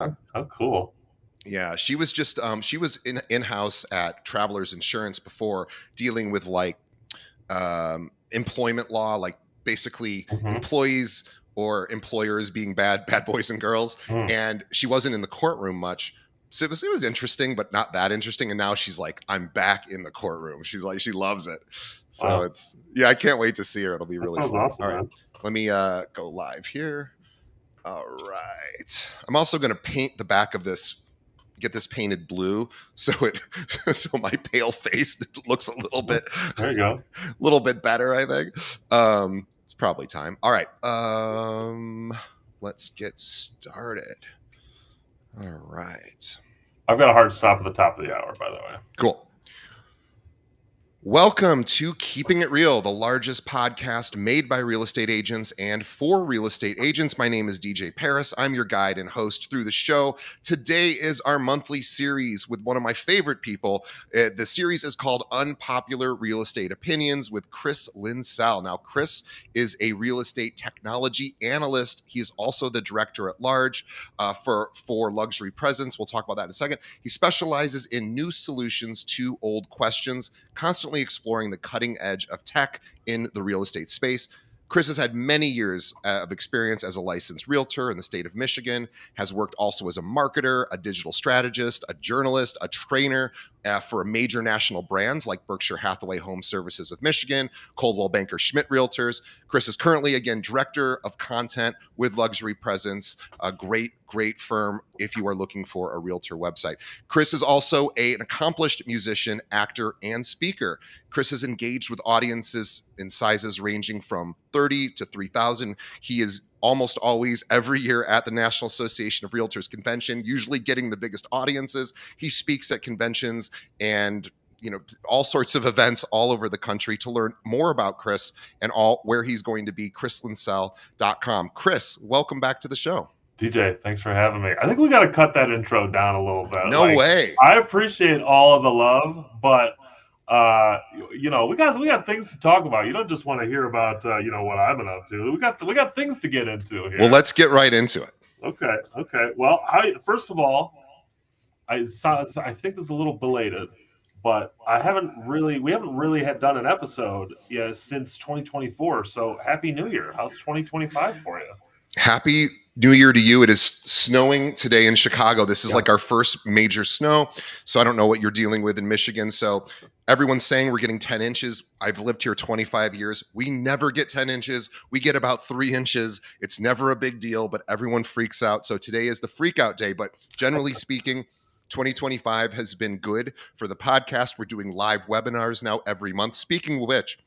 How cool. Yeah, she was just she was in-house at Travelers Insurance before, dealing with like employment law, like basically Mm-hmm. employees or employers being bad boys and girls. Mm. And she wasn't in the courtroom much. So it was interesting, but not that interesting. And now she's like, I'm back in the courtroom. She's like, she loves it. So Wow. it's, yeah, I can't wait to see her. It'll be That really sounds fun. awesome, All right, man. let me go live here. All right. I'm also going to paint the back of this, get this painted blue, so it so my pale face looks a There you go. little bit better, I think. It's probably time. All right. Let's get started. All right. I've got a hard stop at the top of the hour, by the way. Cool. Welcome to Keeping It Real, the largest podcast made by real estate agents and for real estate agents. My name is DJ Paris. I'm your guide and host through the show. Today is our monthly series with one of my favorite people. The series is called Unpopular Real Estate Opinions with Chris Linsell. Now, Chris is a real estate technology analyst. He is also the director at large for Luxury Presence. We'll talk about that in a second. He specializes in new solutions to old questions, constantly exploring the cutting edge of tech in the real estate space. Chris has had many years of experience as a licensed realtor in the state of Michigan, has worked also as a marketer, a digital strategist, a journalist, a trainer for major national brands like Berkshire Hathaway Home Services of Michigan, Coldwell Banker Schmidt Realtors. Chris is currently, again, director of content with Luxury Presence, a great firm if you are looking for a realtor website. Chris is also an accomplished musician, actor, and speaker. Chris is engaged with audiences in sizes ranging from 30 to 3,000. He is almost always every year at the National Association of Realtors convention, usually getting the biggest audiences. He speaks at conventions and all sorts of events all over the country. To learn more about Chris and where he's going to be, chrislinsell.com. Chris, welcome back to the show. DJ, thanks for having me. I think we got to cut that intro down a little bit. No way. I appreciate all of the love, but we got things to talk about. You don't just want to hear about what I've been up to. We got things to get into here. Well, let's get right into it. Okay. Well, first of all, I think this is a little belated, but we haven't really had done an episode since 2024. So happy New Year. How's 2025 for you? Happy New Year to you. It is snowing today in Chicago. This is like our first major snow. So I don't know what you're dealing with in Michigan. So everyone's saying we're getting 10 inches. I've lived here 25 years. We never get 10 inches. We get about 3 inches. It's never a big deal, but everyone freaks out. So today is the freak out day. But generally speaking, 2025 has been good for the podcast. We're doing live webinars now every month. Speaking of which,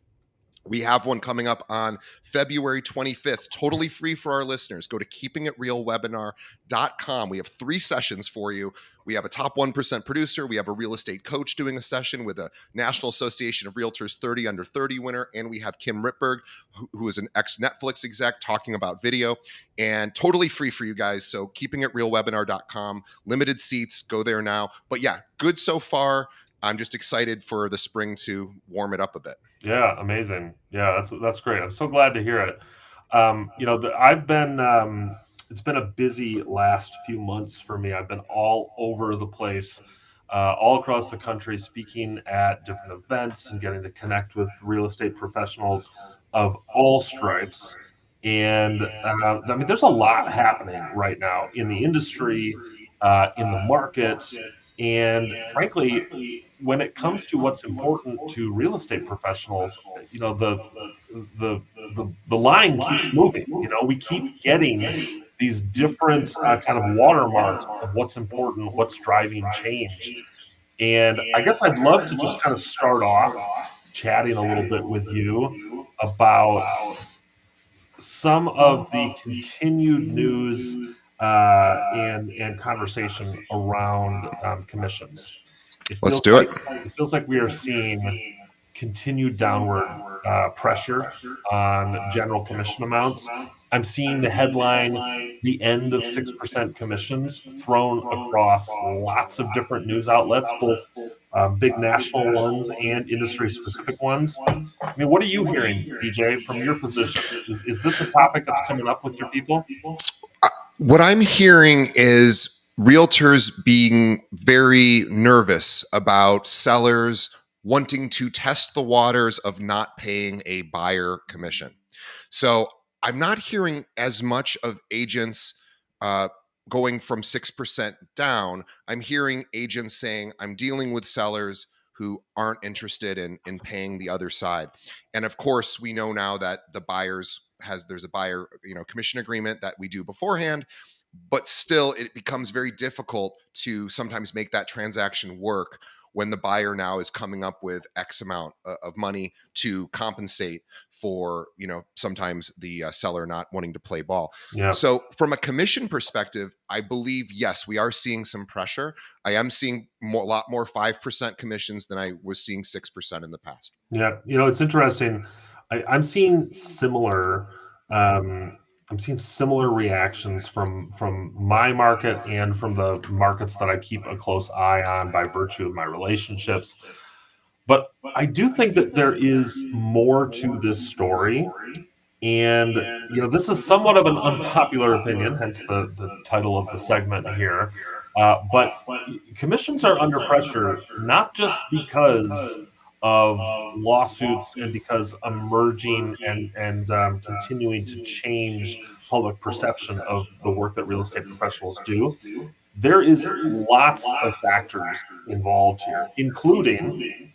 we have one coming up on February 25th, totally free for our listeners. Go to keepingitrealwebinar.com. We have 3 sessions for you. We have a top 1% producer. We have a real estate coach doing a session with a National Association of Realtors 30 Under 30 winner. And we have Kim Rittberg, who is an ex-Netflix exec, talking about video, and totally free for you guys. So keepingitrealwebinar.com, limited seats, go there now. But yeah, good so far. I'm just excited for the spring to warm it up a bit. Yeah, amazing. Yeah, that's great. I'm so glad to hear it. I've been it's been a busy last few months for me. I've been all over the place, all across the country, speaking at different events and getting to connect with real estate professionals of all stripes. And there's a lot happening right now in the industry, in the markets, and frankly, when it comes to what's important to real estate professionals, the line keeps moving. We keep getting these different kind of watermarks of what's important, what's driving change. And I guess I'd love to just kind of start off chatting a little bit with you about some of the continued news and conversation around commissions. Let's do it. It feels like we are seeing continued downward pressure on general commission amounts. I'm seeing the headline, the end of 6% commissions, thrown across lots of different news outlets, both big national ones and industry-specific ones. I mean, what are you hearing, DJ, from your position? Is this a topic that's coming up with your people? What I'm hearing is realtors being very nervous about sellers wanting to test the waters of not paying a buyer commission. So I'm not hearing as much of agents uh, going from 6% down. I'm hearing agents saying, I'm dealing with sellers who aren't interested in paying the other side. And of course, we know now that the buyers there's a buyer commission agreement that we do beforehand, but still it becomes very difficult to sometimes make that transaction work when the buyer now is coming up with X amount of money to compensate for, sometimes the seller not wanting to play ball. Yeah. So from a commission perspective, I believe, yes, we are seeing some pressure. I am seeing a lot more 5% commissions than I was seeing 6% in the past. Yeah, it's interesting. I'm seeing similar, um, I'm seeing similar reactions from my market and from the markets that I keep a close eye on by virtue of my relationships. But I do think that there is more to this story, and this is somewhat of an unpopular opinion, hence the title of the segment here. But commissions are under pressure not just because of lawsuits and because emerging and continuing to change public perception of the work that real estate professionals do. There is lots of factors involved here, including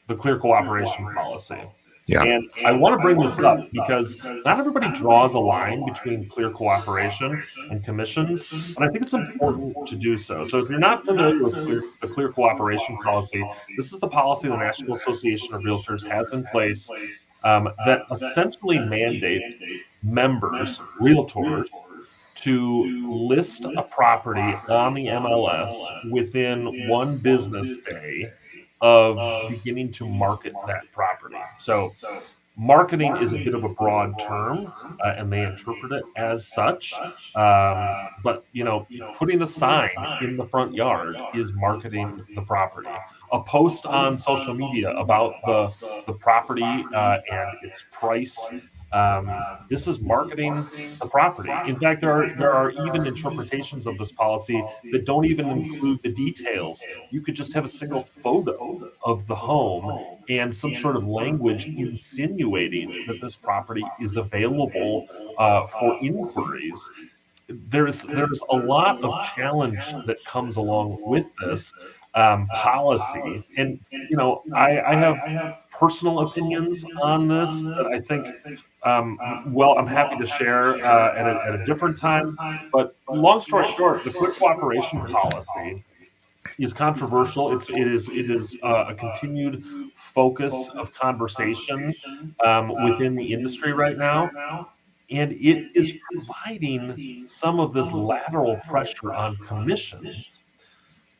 the clear cooperation policy. Yeah. And I want to bring this up because not everybody draws a line between clear cooperation and commissions, and I think it's important to do so. So if you're not familiar with the clear cooperation policy, this is the policy the National Association of Realtors has in place, that essentially mandates members, realtors, to list a property on the MLS within one business day of beginning to market that property. So marketing is a bit of a broad term, and they interpret it as such. But putting a sign in the front yard is marketing the property. A post on social media about the property and its price. This is marketing the property. In fact, there are even interpretations of this policy that don't even include the details. You could just have a single photo of the home and some sort of language insinuating that this property is available for inquiries. There's a lot of challenge that comes along with this policy, and I have personal opinions on this that I think. Well, I'm happy to share at a different time. But long story short, the clear cooperation policy is controversial. It is a continued focus of conversation within the industry right now, and it is providing some of this lateral pressure on commissions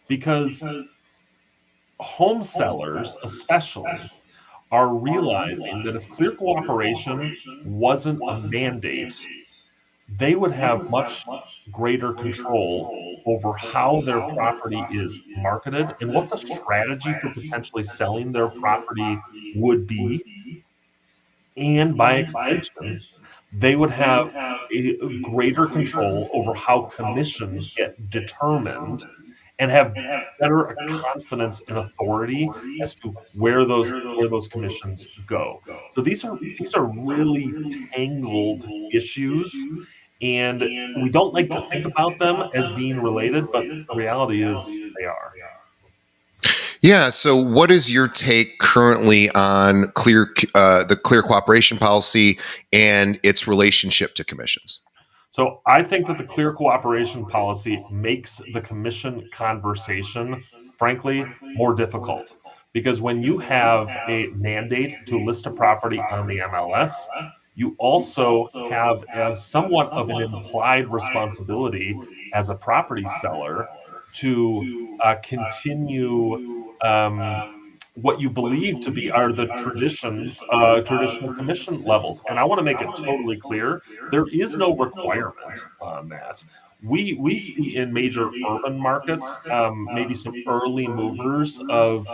because home sellers, especially, are realizing that if clear cooperation wasn't a mandate, they would have much greater control over how their property is marketed and what the strategy for potentially selling their property would be. And by extension, they would have a greater control over how commissions get determined and have better confidence and authority as to where those commissions go. So these are really tangled issues, and we don't like to think about them as being related, but the reality is they are. Yeah. So, what is your take currently on the clear cooperation policy and its relationship to commissions? So I think that the clear cooperation policy makes the commission conversation, frankly, more difficult. Because when you have a mandate to list a property on the MLS, you also have a somewhat of an implied responsibility as a property seller to continue what you believe to be are the traditional commission levels. And I want to make it totally clear there is no requirement on that. we see in major urban markets, maybe some early movers of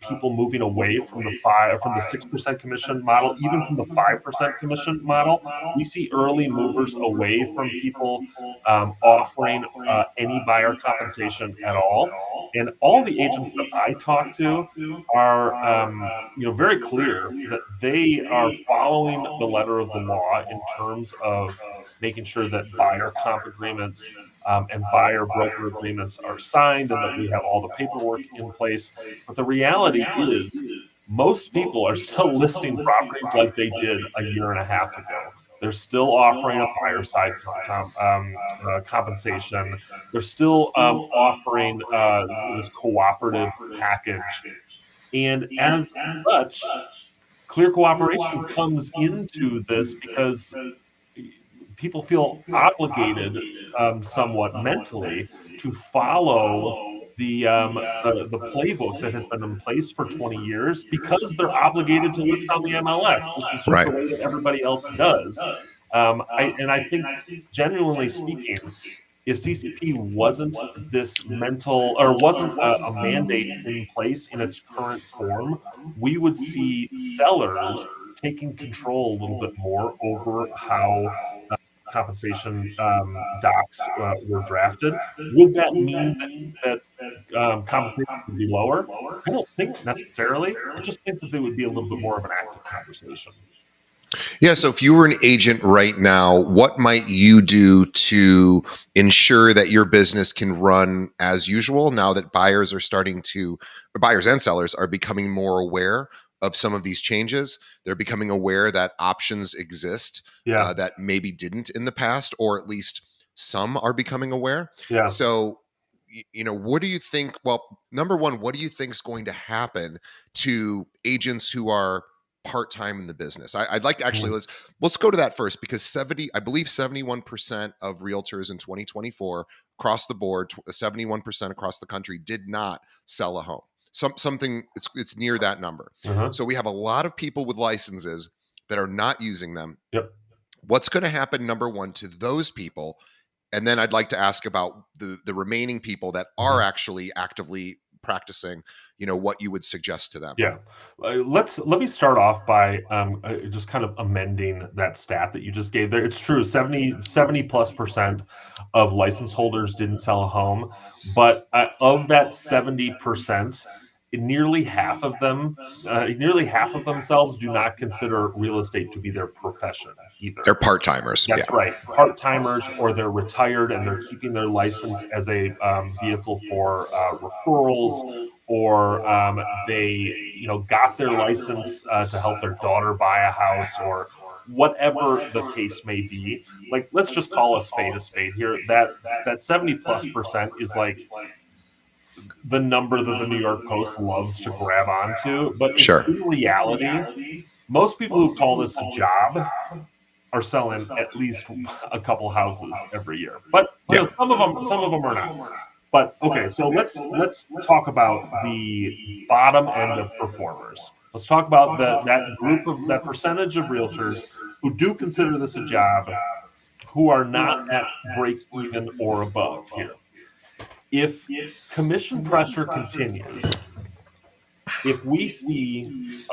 people moving away from the 6% commission model, even from the 5% commission model. We see early movers away from people offering any buyer compensation at all. And all the agents that I talk to are very clear that they are following the letter of the law in terms of making sure that buyer comp agreements and buyer broker agreements are signed and that we have all the paperwork in place. But the reality is, most people are still listing properties like they did a year and a half ago. They're still offering a buyer side compensation. They're still offering this cooperative package. And as such, clear cooperation comes into this because people feel obligated, somewhat mentally, to follow the playbook that has been in place for 20 years because they're obligated to list on the MLS. This is just Right. the way that everybody else does. I think, genuinely speaking, if CCP wasn't this mental or wasn't a mandate in place in its current form, we would see sellers taking control a little bit more over how compensation docs were drafted. Would that mean that compensation would be lower? I don't think necessarily. I just think that there would be a little bit more of an active conversation. Yeah. So if you were an agent right now, what might you do to ensure that your business can run as usual now that buyers and sellers are becoming more aware of some of these changes? They're becoming aware that options exist Yeah, that maybe didn't in the past, or at least some are becoming aware. yeah. So, what do you think? Well, number one, what do you think is going to happen to agents who are part-time in the business? I'd like to actually Mhm. let's go to that first, because 71% of realtors in 2024 across the board, 71% across the country did not sell a home. Something it's near that number. Uh-huh. So we have a lot of people with licenses that are not using them. Yep. What's going to happen, number one, to those people? And then I'd like to ask about the remaining people that are Mhm. actually actively practicing, what you would suggest to them. Yeah. Let me start off by just kind of amending that stat that you just gave there. It's true, 70+ percent of license holders didn't sell a home, but of that 70%, nearly half of themselves do not consider real estate to be their profession either. They're part-timers. Yeah. That's right. Part-timers, or they're retired and they're keeping their license as a vehicle for referrals, or they, got their license to help their daughter buy a house, or whatever the case may be. Like, let's just call a spade here. That 70+% is like the number that the New York Post loves to grab onto, but Sure. in reality, most people who call this a job are selling at least a couple houses every year. But Yeah. some of them are not. But okay, so let's talk about the bottom end of performers. Let's talk about that percentage of realtors who do consider this a job, who are not at break even or above here. If commission pressure continues, if we see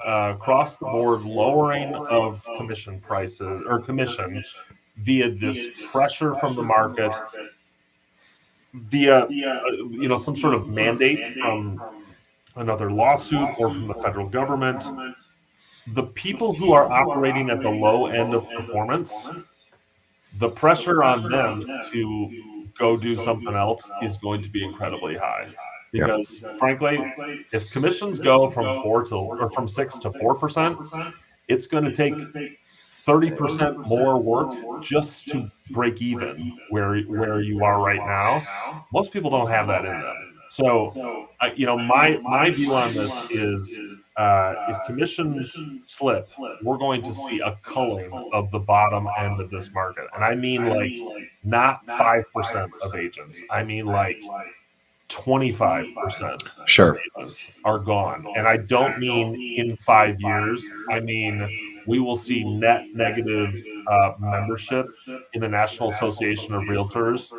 across the board lowering of commission prices or commission via this pressure from the market, via some sort of mandate from another lawsuit or from the federal government, the people who are operating at the low end of performance, the pressure on them to go do something else is going to be incredibly high. Yeah. Because frankly, if commissions go from 6 to 4%, it's going to take 30% more work just to break even where you are right now. Most people don't have that in them. So, my view on this is, if commissions slip, we're going to see a culling of the bottom end of this market, and I mean like not 5% of agents. I mean like 25% of Sure. agents are gone, and I don't mean in 5 years. I mean we will see net negative membership in the National Association of Realtors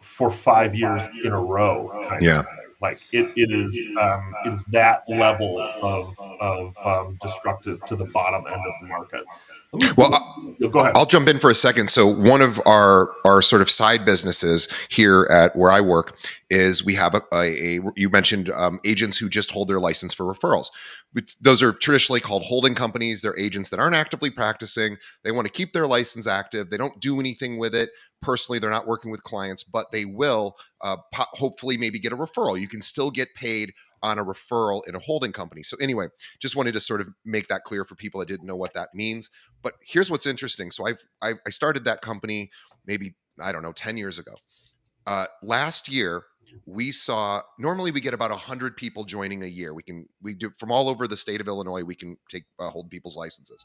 for 5 years in a row, kind of Yeah. thing. Like it is that level of destructive to the bottom end of the market. Well, Go ahead. I'll jump in for a second. So one of our sort of side businesses here at where I work is we have a you mentioned agents who just hold their license for referrals. Those are traditionally called holding companies. They're agents that aren't actively practicing. They want to keep their license active. They don't do anything with it. Personally, they're not working with clients, but they will hopefully maybe get a referral. You can still get paid on a referral in a holding company. So anyway, just wanted to sort of make that clear for people that didn't know what that means. But here's what's interesting. So I started that company maybe, I don't know, 10 years ago. Last year, we saw, normally we get about 100 people joining a year. We do from all over the state of Illinois, we can take hold people's licenses.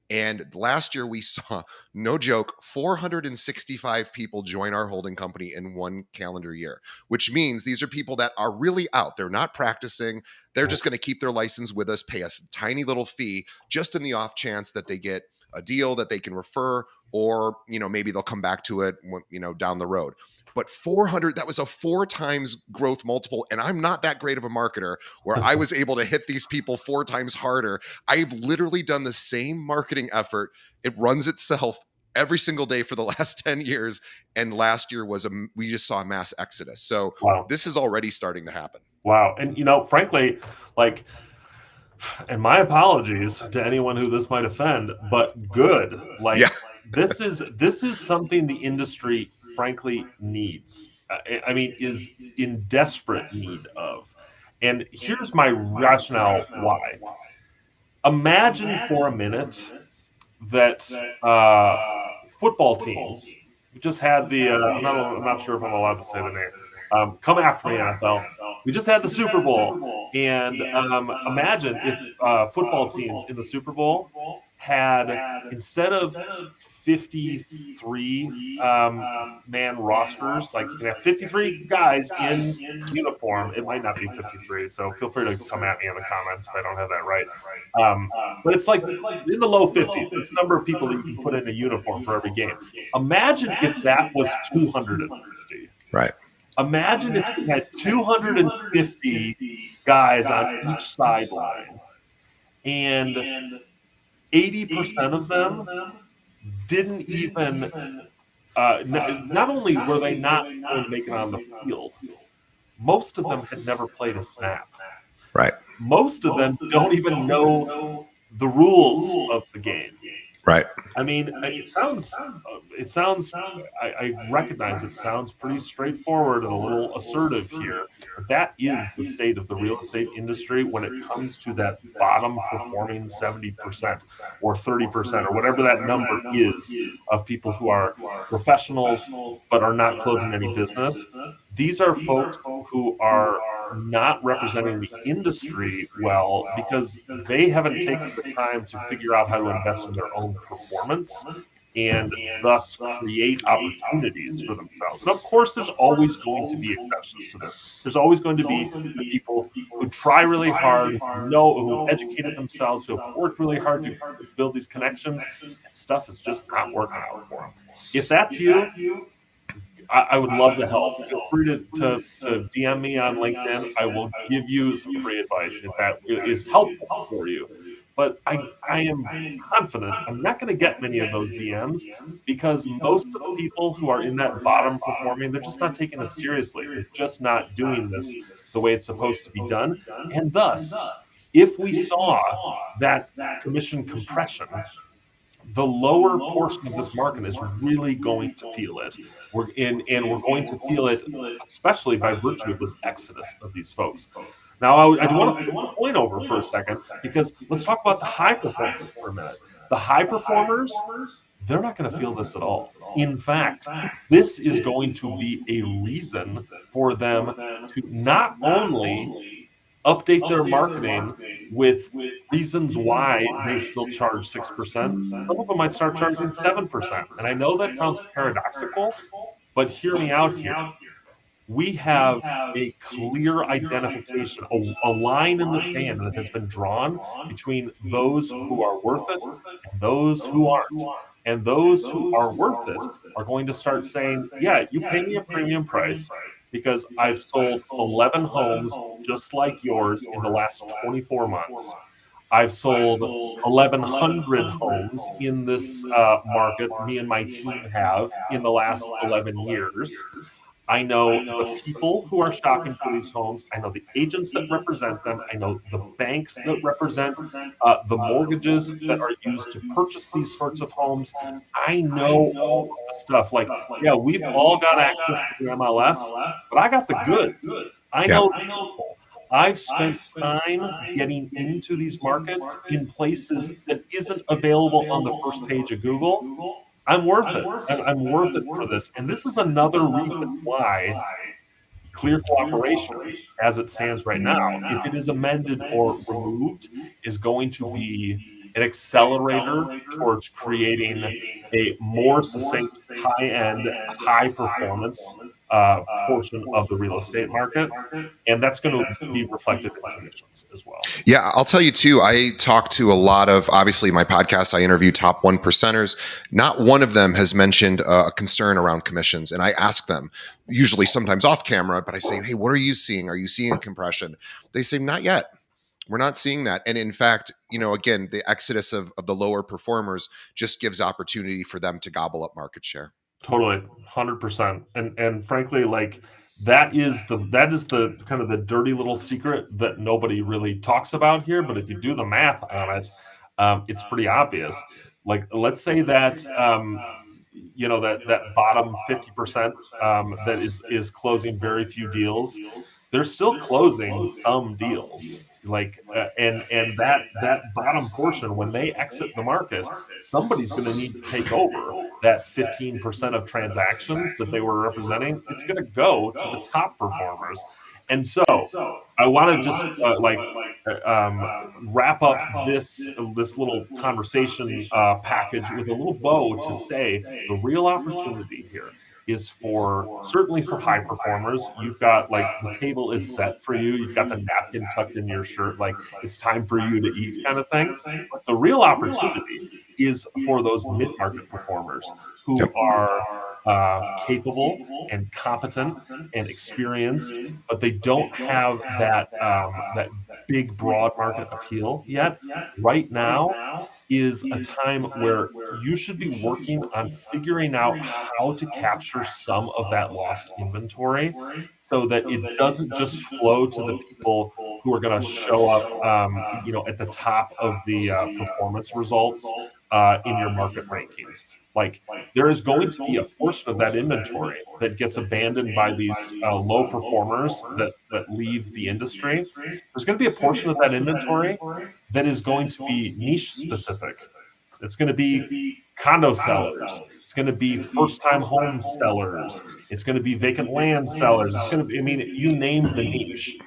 And last year we saw, no joke, 465 people join our holding company in one calendar year, which means these are people that are really out. They're not practicing. They're just going to keep their license with us, pay us a tiny little fee, just in the off chance that they get a deal that they can refer, or, maybe they'll come back to it, down the road. But 400, that was a 4 times growth multiple. And I'm not that great of a marketer where I was able to hit these people 4 times harder. I've literally done the same marketing effort. It runs itself every single day for the last 10 years. And last year we just saw a mass exodus. So Wow. This is already starting to happen. Wow. And, frankly, like, and my apologies to anyone who this might offend, but good. Like, Yeah. this is something the industry frankly needs. I mean, is in desperate need of. And here's my rationale why. Imagine for a minute that football teams we just had the I'm not sure if I'm allowed to say the name. Come after me, NFL. We just had the Super Bowl, and imagine if football teams in the Super Bowl had, instead of 53 man rosters, like you can have 53 guys in uniform. It might not be 53, so feel free to come at me in the comments if I don't have that right. But it's like in the low 50s. That's the number of people that you can put in a uniform for every game. Imagine if that was 250. Right. Imagine if you had 250 guys on each sideline, and 80% of them didn't even, not only were they not going to make it on the field, most of them had never played a snap. Right. Most of them don't even know the rules of the game. Right. I mean, it sounds, I recognize it sounds pretty straightforward and a little assertive here, but that is the state of the real estate industry when it comes to that bottom performing 70% or 30% or whatever that number is of people who are professionals but are not closing any business. These are folks who are not representing the industry well because they haven't taken the time to figure out how to invest in their own performance and thus create opportunities for themselves. And of course, there's always going to be exceptions to this. There's always going to be the people who try really hard, who educated themselves, who have worked really hard to build these connections, and stuff is just not working out for them. If that's you, I would love to help. Feel free to DM me on LinkedIn. I will give you some free advice if that is helpful for you. But I am confident I'm not going to get many of those DMs because most of the people who are in that bottom performing, they're just not taking this seriously. They're just not doing this the way it's supposed to be done. And thus, if we saw that commission compression, the lower portion of this market is really going to feel it. We're going to feel it, especially by virtue of this exodus of these folks. Now, I do want to flip the point over for a second because let's talk about the high performers for a minute. The high performers, they're not going to feel this at all. In fact, this is going to be a reason for them to not only update their marketing with reasons why they still charge 6%. Some of them might start charging 7%. And I know that sounds paradoxical, but hear me out here. We have a clear identification, a line in the sand that has been drawn between those who are worth it and those who aren't. And those who are worth it are going to start saying, yeah, you pay me a premium price because I've sold 11 homes just like yours in the last 24 months. I've sold 1,100 homes in this market, me and my team have, in the last 11 years. I know the people who are shopping for these homes. I know the agents that represent them. I know the banks that represent the mortgages that are used to purchase these sorts of homes. I know all of the stuff. Like, yeah, we've all got access to the MLS, but I got the goods. I Yeah. know the people. I've spent time getting into these markets in places that isn't available on the first page of Google. I'm worth it. I'm worth it for this. And this is another reason why clear cooperation, as it stands right now, if it is amended or removed, is going to be an accelerator towards creating a more succinct, high end, high performance portion of the real estate market. And that's going to be reflected in commissions as well. Yeah, I'll tell you too. I talk to a lot of, obviously, my podcast, I interview top one percenters. Not one of them has mentioned a concern around commissions. And I ask them, usually sometimes off camera, but I say, hey, what are you seeing? Are you seeing a compression? They say, not yet. We're not seeing that. And in fact, again, the exodus of the lower performers just gives opportunity for them to gobble up market share. Totally, 100%. And frankly, like that is the kind of the dirty little secret that nobody really talks about here. But if you do the math on it, it's pretty obvious. Like, let's say that that bottom 50% that is closing very few deals, they're still closing some deals. Like, and that bottom portion, when they exit the market, somebody's going to need to take over that 15% of transactions that they were representing. It's going to go to the top performers. And so I want to just wrap up this little conversation package with a little bow to say the real opportunity here is for, certainly for high performers. You've got, like, the table is set for you. You've got the napkin tucked in your shirt, like it's time for you to eat, kind of thing. But the real opportunity is for those mid-market performers who Yep. are capable and competent and experienced, but they don't have that big broad market appeal yet. Right now is a time where you should be working on figuring out how to capture some of that lost inventory so that it doesn't just flow to the people who are going to show up, at the top of the performance results in your market rankings. Like, there is going to be a portion of that inventory that gets abandoned by these low performers that leave the industry. There's going to be a portion of that inventory that is going to be niche specific. It's going to be condo sellers. It's going to be first time home sellers. It's going to be vacant land sellers. It's going to be, I mean, you name the niche.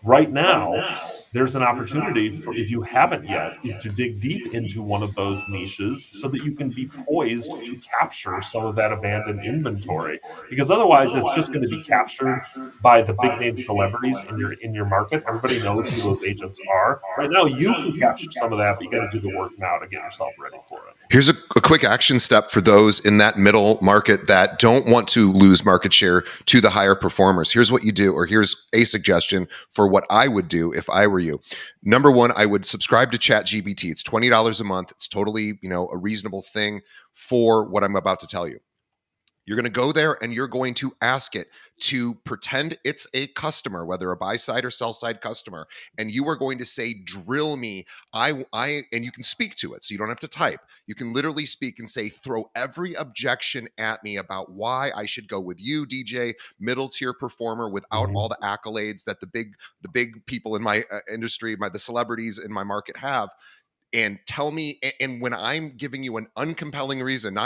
Right now, there's an opportunity for, if you haven't yet, is to dig deep into one of those niches so that you can be poised to capture some of that abandoned inventory. Because otherwise, it's just going to be captured by the big name celebrities in your market. Everybody knows who those agents are. Right now, you can capture some of that, but you got to do the work now to get yourself ready for it. Here's a quick action step for those in that middle market that don't want to lose market share to the higher performers. Here's what you do, or here's a suggestion for what I would do if I were you. Number one, I would subscribe to ChatGPT. It's $20 a month. It's totally, a reasonable thing for what I'm about to tell you. You're going to go there and you're going to ask it to pretend it's a customer, whether a buy side or sell side customer, and you are going to say, "Drill me." And you can speak to it, so you don't have to type. You can literally speak and say, "Throw every objection at me about why I should go with you, DJ, middle tier performer, without all the accolades that the big people in my industry, the celebrities in my market have." And tell me, and when I'm giving you an non-compelling reason,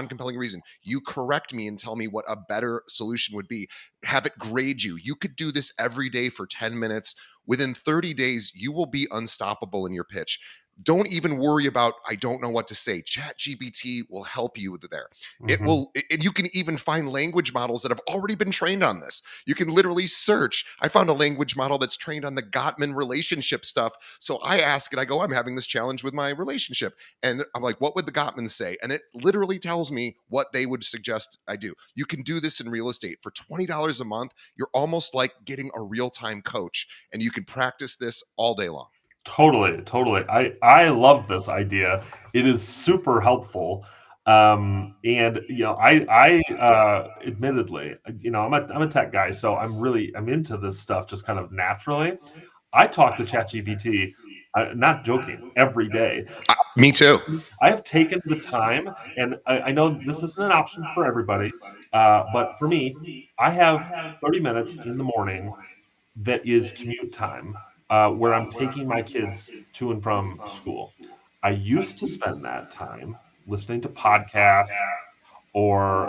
you correct me and tell me what a better solution would be. Have it grade you. You could do this every day for 10 minutes. Within 30 days, you will be unstoppable in your pitch. Don't even worry about, I don't know what to say. ChatGPT will help you with there. It Hmm. will, and you can even find language models that have already been trained on this. You can literally search. I found a language model that's trained on the Gottman relationship stuff. So I ask it, I go, I'm having this challenge with my relationship. And I'm like, what would the Gottmans say? And it literally tells me what they would suggest I do. You can do this in real estate for $20 a month. You're almost like getting a real-time coach, and you can practice this all day long. Totally, totally. I love this idea. It is super helpful. And I admittedly, I'm a tech guy, so I'm into this stuff just kind of naturally. I talk to ChatGPT, not joking, every day. Me too. I have taken the time, and I know this isn't an option for everybody, but for me, I have 30 minutes in the morning that is commute time, where I'm taking my kids to and from school. I used to spend that time listening to podcasts or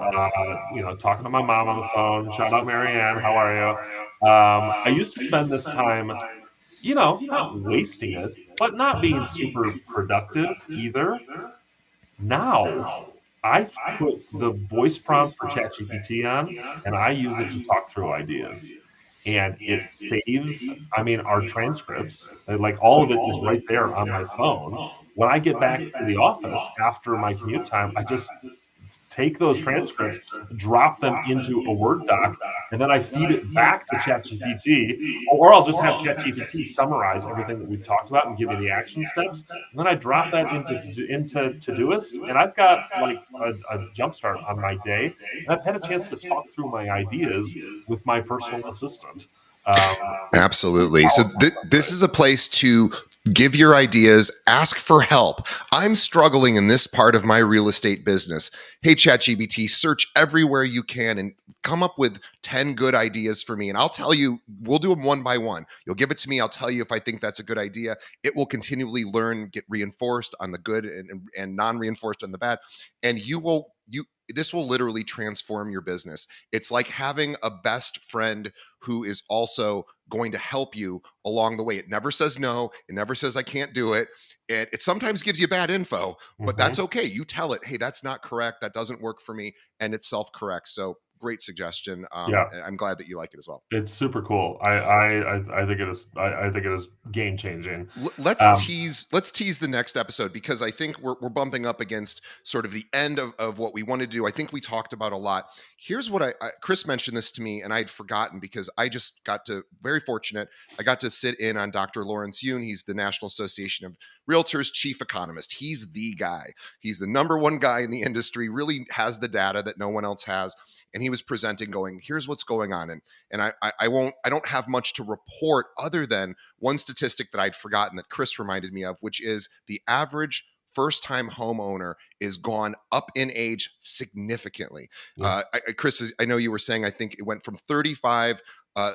talking to my mom on the phone. Shout out Marianne, how are you? I used to spend this time, not wasting it, but not being super productive either. Now I put the voice prompt for ChatGPT on, and I use it to talk through ideas. And it saves, I mean, our transcripts, like all of it is right there on my phone. When I get back to the office after my commute time, I just take those transcripts, drop them into a Word doc, and then I feed it back to ChatGPT, or I'll just have ChatGPT summarize everything that we've talked about and give me the action steps. And then I drop that into Todoist, and I've got like a jump start on my day, and I've had a chance to talk through my ideas with my personal assistant. Super Absolutely. So powerful stuff, this right? is a place to give your ideas, ask for help. I'm struggling in this part of my real estate business. Hey, ChatGPT, search everywhere you can and come up with 10 good ideas for me. And I'll tell you, we'll do them one by one. You'll give it to me. I'll tell you if I think that's a good idea. It will continually learn, get reinforced on the good and non-reinforced on the bad. And this will literally transform your business. It's like having a best friend who is also going to help you along the way. It never says no. It never says I can't do it. It sometimes gives you bad info, but that's Hmm. okay. You tell it, hey, that's not correct. That doesn't work for me. And it self corrects. So great suggestion. Yeah. And I'm glad that you like it as well. It's super cool. I think it is. I think it is game changing. Let's Um, tease the next episode, because I think we're bumping up against sort of the end of what we want to do. I think we talked about a lot. Here's what Chris mentioned this to me, and I'd forgotten because I just got to, very fortunate, I got to sit in on Dr. Lawrence Yun. He's the National Association of Realtors chief economist. He's the guy. He's the number one guy in the industry, really has the data that no one else has. And he was presenting, going, here's what's going on. And I don't have much to report other than one statistic that I'd forgotten that Chris reminded me of, which is the average first time homeowner is gone up in age significantly. yeah, Chris, I know you were saying, I think it went from 35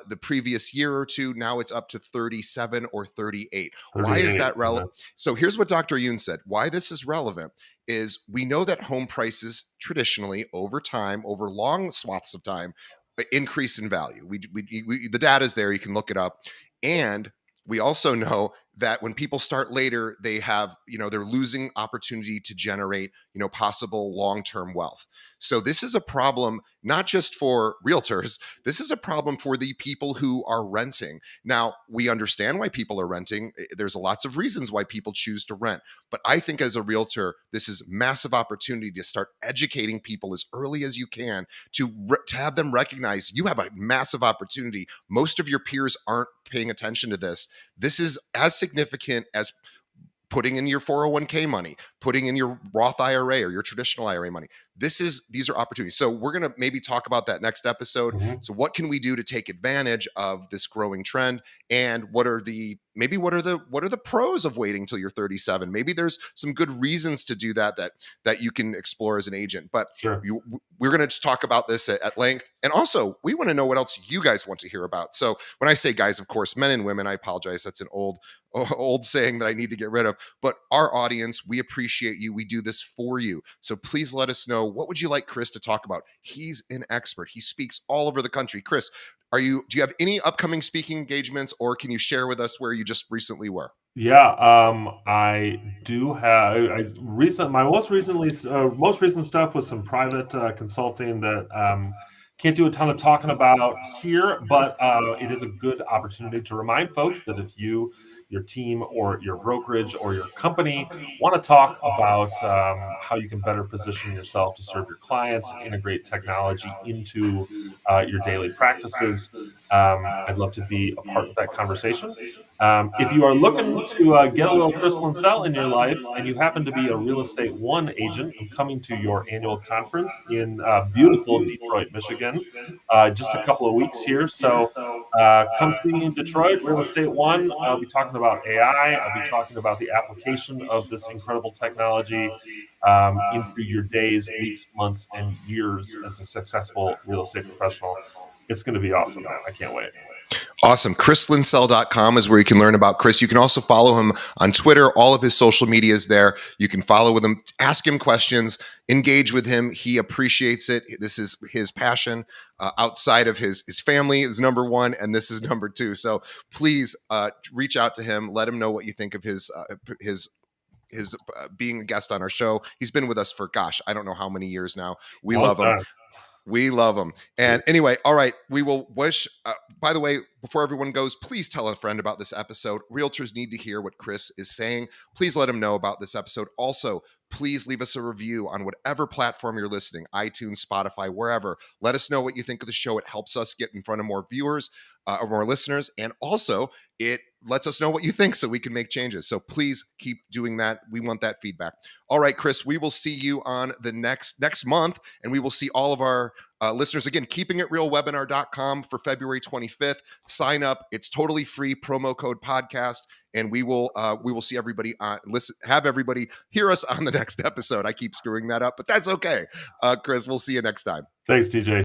the previous year or two. Now it's up to 37 or 38. Why is 38. that Yeah. relevant? So here's what Dr. Yoon said. Why this is relevant is we know that home prices traditionally over time, over long swaths of time, increase in value. The data is there. You can look it up. And we also know that when people start later, they have, they're losing opportunity to generate, possible long-term wealth. So this is a problem, not just for realtors. This is a problem for the people who are renting. Now, we understand why people are renting. There's lots of reasons why people choose to rent. But I think as a realtor, this is massive opportunity to start educating people as early as you can to have them recognize you have a massive opportunity. Most of your peers aren't paying attention to this. This is as significant as putting in your 401k money, putting in your Roth IRA or your traditional IRA money. These are opportunities. So we're going to maybe talk about that next episode. Hmm. So what can we do to take advantage of this growing trend, and what are the pros of waiting till you're 37? Maybe there's some good reasons to do that you can explore as an agent. But Sure. we're going to talk about this at length. And also, we want to know what else you guys want to hear about. So when I say guys, of course, men and women, I apologize. That's an old saying that I need to get rid of. But our audience, we appreciate you. We do this for you. So please let us know, what would you like Chris to talk about? He's an expert. He speaks all over the country. Chris, Do you have any upcoming speaking engagements, or can you share with us where you just recently were? Yeah, I do have. My most recent stuff was some private consulting that can't do a ton of talking about here, but it is a good opportunity to remind folks that if you, your team, or your brokerage or your company want to talk about how you can better position yourself to serve your clients and integrate technology into your daily practices, I'd love to be a part of that conversation. If you are looking to get a little Chris Linsell in your life and you happen to be a Real Estate One agent, I'm coming to your annual conference in beautiful Detroit, Michigan, just a couple of weeks here. So come see me in Detroit, Real Estate One. I'll be talking about AI. I'll be talking about the application of this incredible technology into your days, weeks, months, and years as a successful real estate professional. It's going to be awesome, man. I can't wait. Awesome. ChrisLinsell.com is where you can learn about Chris. You can also follow him on Twitter. All of his social media is there. You can follow with him, ask him questions, engage with him. He appreciates it. This is his passion. Outside of his family is number one, and this is number two. So please reach out to him. Let him know what you think of his being a guest on our show. He's been with us for, gosh, I don't know how many years now. We Long love him. time. We love them. And anyway, all right, we will wish, by the way, before everyone goes, please tell a friend about this episode. Realtors need to hear what Chris is saying. Please let him know about this episode. Also, please leave us a review on whatever platform you're listening, iTunes, Spotify, wherever. Let us know what you think of the show. It helps us get in front of more viewers or more listeners. And also, it lets us know what you think so we can make changes. So please keep doing that. We want that feedback. All right, Chris, we will see you on the next month, and we will see all of our listeners again. KeepingItRealWebinar.com for February 25th. Sign up. It's totally free. Promo code podcast, and we will see everybody on. Have everybody hear us on the next episode. I keep screwing that up, but that's okay. Chris, we'll see you next time. Thanks, TJ.